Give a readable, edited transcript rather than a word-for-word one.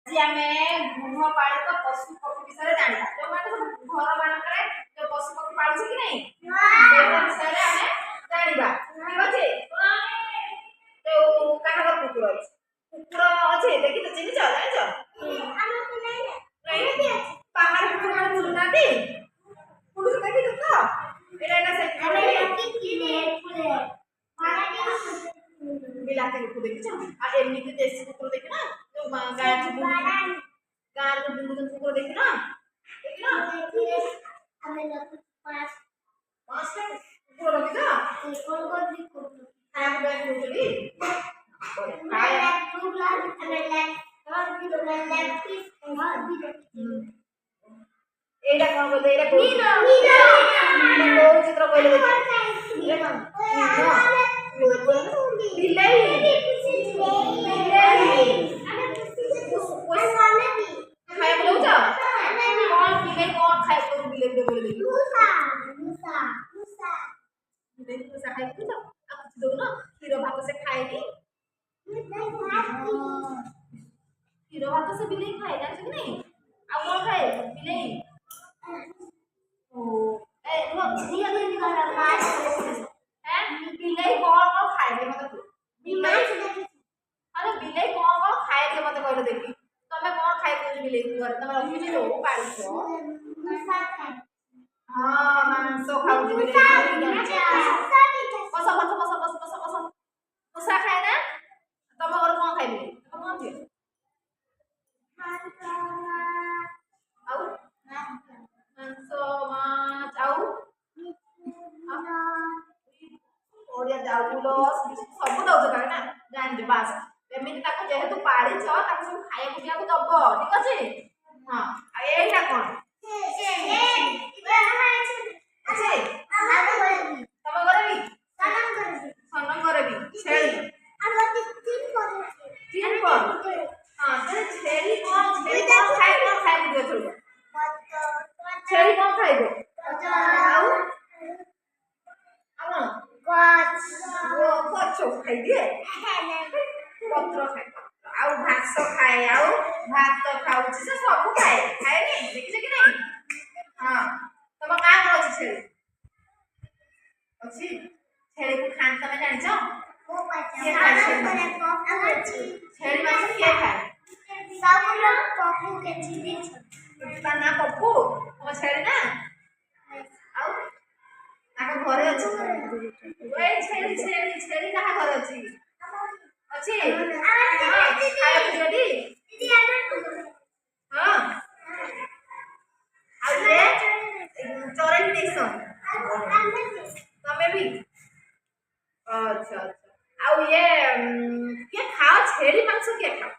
आज आम गृहपालित पशु पक्षी विषय जाना जो मैंने घर मानक जो पशु पक्षी पालुचे कि नहीं विषय आम जाना ठीक अच्छे जो कानगर कुकुर अच्छे कुकुर अच्छे देखी तो चिन्ह जान पहाड़ कुकुर मैंने बुलूना पुलिस देखी तो बिलाती कुकुर देखी एमती देशी कुकुर देखना जो गाँव बुंदुन कुकुर देखना कुकुर रखी एटा कौन बोलते एटा कोन चित्र कहले बिलाई खाए बोलौ छ कौन बिलाई कौन खाए तो बिलाई बोले बिलाई तो सा खाए तो अब कुछ दो ना खीरो भात से खाएगी खीरो भात से बिलाई खाए जान कि नहीं अब कौन खाए बिलाई बिलाई कौन खाए मतलब अरे बिलाई कौन खाए मत कहले देखी तमे कौन खाए बिलाई घर तमे रखी जो पालिछ हां मांस खाऊ बिलाई पस मुसा खाए ना तमे घर कौन खाए बिलाई तमे कौन थी आउ मांस माछ आउ ओडिया जाउलो सब दउछ का ना जान जे बास एमिति ताको जेहेतु पाड़ी छ ताको सब खाया पिया को दबो ठीक अछि हां आ एटा कोन अच्छे तम करबी सनम करबी छेली तीन पर हां ते छेली कौन खाए दियो छोड़ छेली कौन खाइबो आउ आउ वो पछो खाई दिए पत्र खाए आउ घास खाए आउ भात खाउछि से सब खाए खाए नहीं देखि कि नहीं हां तम का कर अछि अछि छेली को खान तमे जानि छ ओ छेली मांस के खाए सब लोग पप्पू के चीनी छ ना पप्पू ओ छेली ना आउ आके घरे अछि ओए छेली कहा घर अछि अछि खाए पियडी दीदी हां आ ये चोरन देसो तमे भी अच्छा अच्छा आ ये के खाओ छेली मांस के खाओ